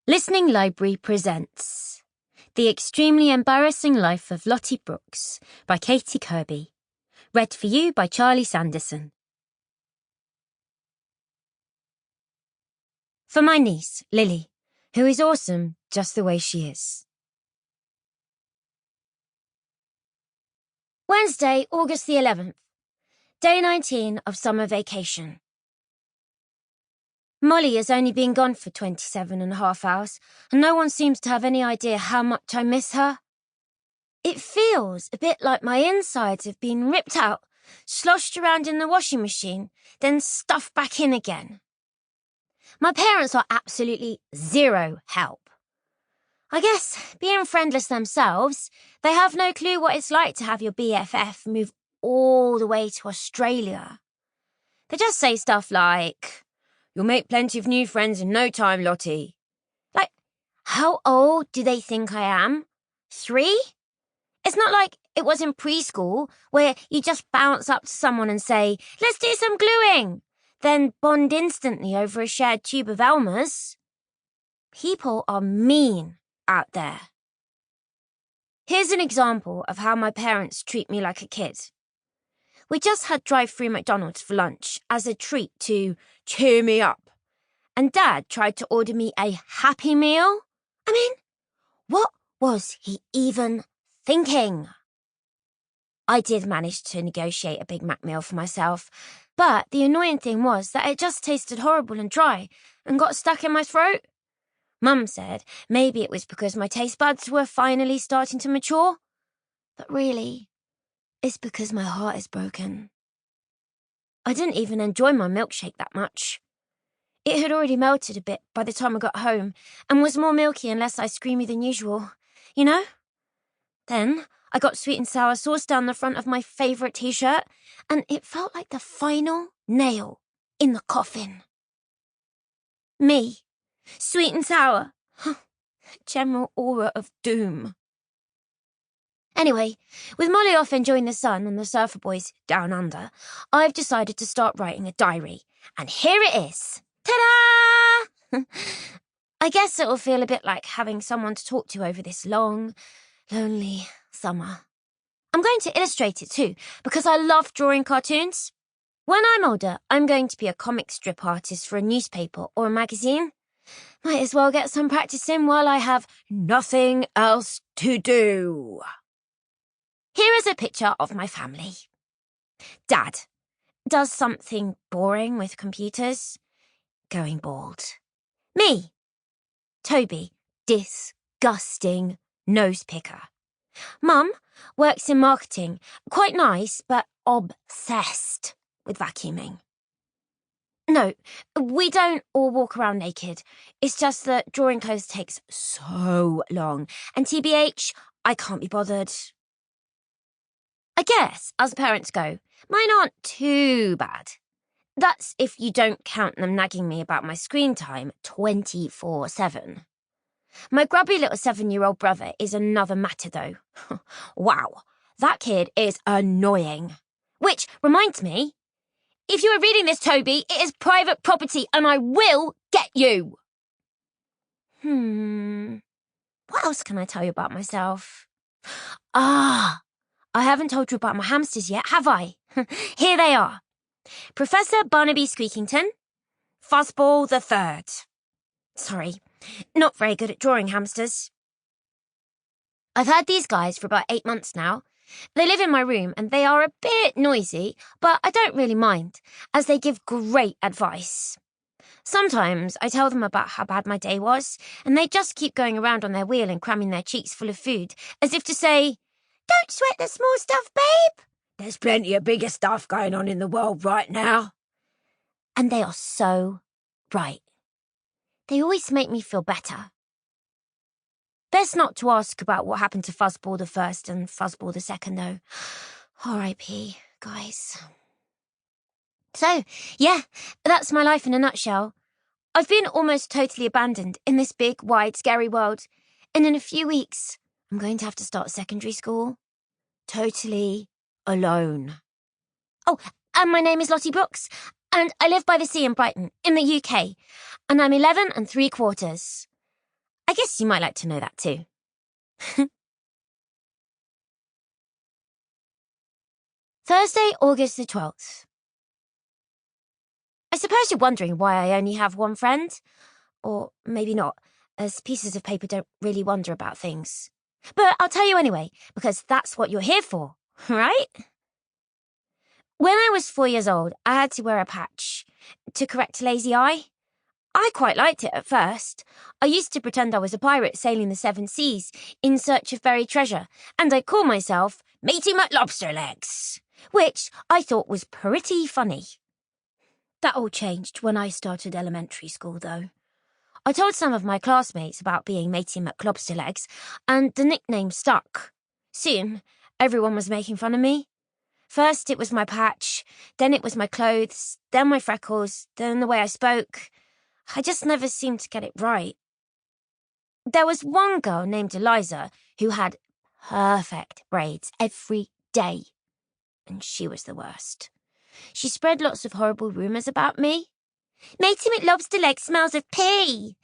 Listening Library presents The Extremely Embarrassing Life of Lottie Brooks by Katie Kirby. Read for you by Charlie Sanderson. For my niece, Lily, who is awesome just the way she is. Wednesday, August the 11th. Day 19 of summer vacation. Molly has only been gone for 27.5 hours, and no one seems to have any idea how much I miss her. It feels a bit like my insides have been ripped out, sloshed around in the washing machine, then stuffed back in again. My parents are absolutely zero help. I guess, being friendless themselves, they have no clue what it's like to have your BFF move all the way to Australia. They just say stuff like, "You'll make plenty of new friends in no time, Lottie." Like, how old do they think I am? 3? It's not like it was in preschool where you just bounce up to someone and say, "Let's do some gluing," then bond instantly over a shared tube of Elmer's. People are mean out there. Here's an example of how my parents treat me like a kid. We just had drive-through McDonald's for lunch as a treat to cheer me up, and Dad tried to order me a Happy Meal. I mean, what was he even thinking? I did manage to negotiate a Big Mac meal for myself, but the annoying thing was that it just tasted horrible and dry and got stuck in my throat. Mum said maybe it was because my taste buds were finally starting to mature, but really, it's because my heart is broken. I didn't even enjoy my milkshake that much. It had already melted a bit by the time I got home and was more milky and less ice creamy than usual, you know? Then I got sweet and sour sauce down the front of my favourite t-shirt, and it felt like the final nail in the coffin. Me, sweet and sour, general aura of doom. Anyway, with Molly off enjoying the sun and the surfer boys down under, I've decided to start writing a diary, and here it is. Ta-da! I guess it'll feel a bit like having someone to talk to over this long, lonely summer. I'm going to illustrate it too, because I love drawing cartoons. When I'm older, I'm going to be a comic strip artist for a newspaper or a magazine. Might as well get some practice in while I have nothing else to do. Here is a picture of my family. Dad does something boring with computers, going bald. Me, Toby, disgusting nose picker. Mum works in marketing, quite nice, but obsessed with vacuuming. No, we don't all walk around naked. It's just that drawing clothes takes so long, and TBH, I can't be bothered. I guess, as parents go, mine aren't too bad. That's if you don't count them nagging me about my screen time 24/7. My grubby little 7-year-old brother is another matter, though. Wow, that kid is annoying. Which reminds me, if you are reading this, Toby, it is private property and I will get you. What else can I tell you about myself? I haven't told you about my hamsters yet, have I? Here they are. Professor Barnaby Squeakington, Fuzzball the Third. Sorry, not very good at drawing hamsters. I've had these guys for about 8 months now. They live in my room and they are a bit noisy, but I don't really mind, as they give great advice. Sometimes I tell them about how bad my day was, and they just keep going around on their wheel and cramming their cheeks full of food, as if to say, "Don't sweat the small stuff, babe. There's plenty of bigger stuff going on in the world right now." And they are so right. They always make me feel better. Best not to ask about what happened to Fuzzball the First and Fuzzball the Second, though. R.I.P., guys. So, yeah, that's my life in a nutshell. I've been almost totally abandoned in this big, wide, scary world, and in a few weeks, I'm going to have to start secondary school. Totally alone. Oh, and my name is Lottie Brooks, and I live by the sea in Brighton, in the UK, and I'm 11 3/4. I guess you might like to know that too. Thursday, August the 12th. I suppose you're wondering why I only have one friend. Or maybe not, as pieces of paper don't really wonder about things. But I'll tell you anyway, because that's what you're here for, right? When I was 4 years old, I had to wear a patch to correct a lazy eye. I quite liked it at first. I used to pretend I was a pirate sailing the seven seas in search of buried treasure, and I'd call myself Matey McLobsterlegs, which I thought was pretty funny. That all changed when I started elementary school, though. I told some of my classmates about being Matey McLobsterlegs, and the nickname stuck. Soon, everyone was making fun of me. First, it was my patch, then it was my clothes, then my freckles, then the way I spoke. I just never seemed to get it right. There was one girl named Eliza who had perfect braids every day, and she was the worst. She spread lots of horrible rumours about me. Matey McLobsterlegs smells of pee.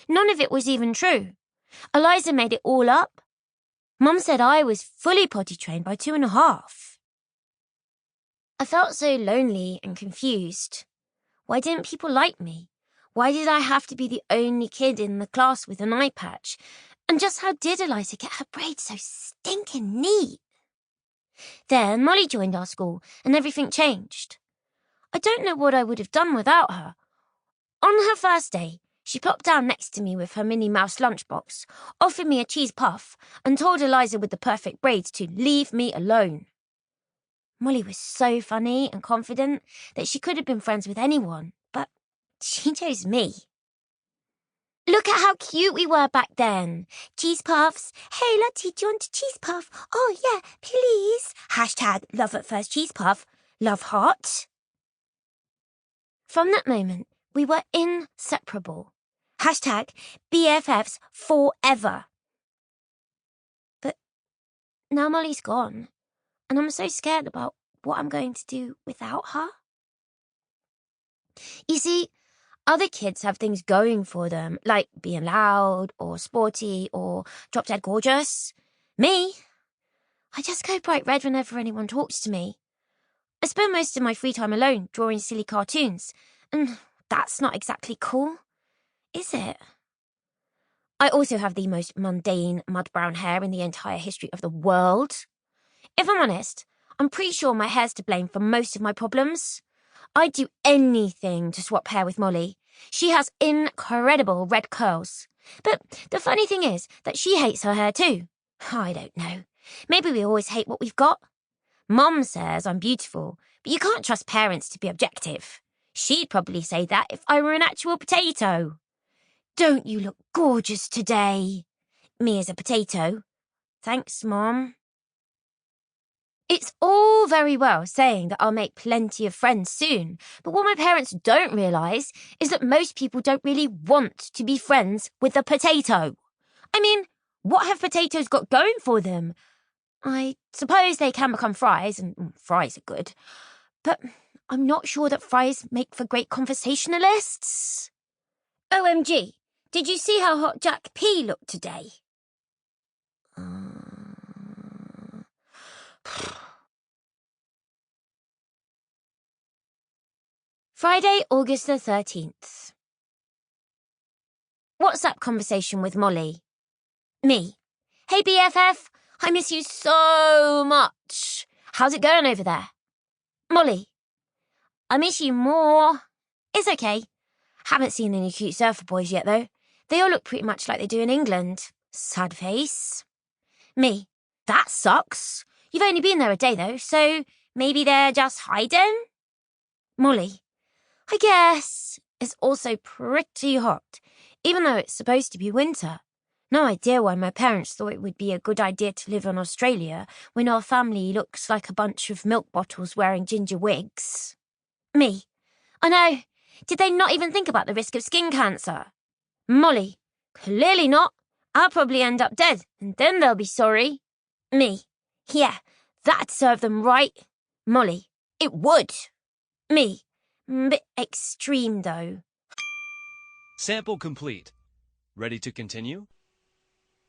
None of it was even true. Eliza made it all up. Mum said I was fully potty trained by 2.5. I felt so lonely and confused. Why didn't people like me? Why did I have to be the only kid in the class with an eye patch? And just how did Eliza get her braids so stinking neat? Then Molly joined our school and everything changed. I don't know what I would have done without her. On her first day, she plopped down next to me with her Minnie Mouse lunchbox, offered me a cheese puff, and told Eliza with the perfect braids to leave me alone. Molly was so funny and confident that she could have been friends with anyone, but she chose me. Look at how cute we were back then. Cheese puffs. Hey, Lottie, do you want a cheese puff? Oh, yeah, please. Hashtag love at first cheese puff. Love heart. From that moment, we were inseparable. Hashtag BFFs forever. But now Molly's gone, and I'm so scared about what I'm going to do without her. You see, other kids have things going for them, like being loud or sporty or drop dead gorgeous. Me, I just go bright red whenever anyone talks to me. I spend most of my free time alone drawing silly cartoons, and that's not exactly cool, is it? I also have the most mundane mud-brown hair in the entire history of the world. If I'm honest, I'm pretty sure my hair's to blame for most of my problems. I'd do anything to swap hair with Molly. She has incredible red curls. But the funny thing is that she hates her hair too. I don't know. Maybe we always hate what we've got. Mum says I'm beautiful, but you can't trust parents to be objective. She'd probably say that if I were an actual potato. Don't you look gorgeous today? Me as a potato. Thanks, Mom. It's all very well saying that I'll make plenty of friends soon, but what my parents don't realise is that most people don't really want to be friends with a potato. I mean, what have potatoes got going for them? I suppose they can become fries, and fries are good, but I'm not sure that fries make for great conversationalists. OMG, did you see how hot Jack P looked today? Friday, August the 13th. WhatsApp conversation with Molly. Me. Hey BFF, I miss you so much. How's it going over there? Molly. I miss you more. It's okay. Haven't seen any cute surfer boys yet though. They all look pretty much like they do in England. Sad face. Me. That sucks. You've only been there a day though, so maybe they're just hiding? Molly. I guess. It's also pretty hot, even though it's supposed to be winter. No idea why my parents thought it would be a good idea to live in Australia when our family looks like a bunch of milk bottles wearing ginger wigs. Me. I know. Did they not even think about the risk of skin cancer? Molly. Clearly not. I'll probably end up dead, and then they'll be sorry. Me. Yeah, that'd serve them right. Molly. It would. Me. Bit extreme, though. Sample complete. Ready to continue?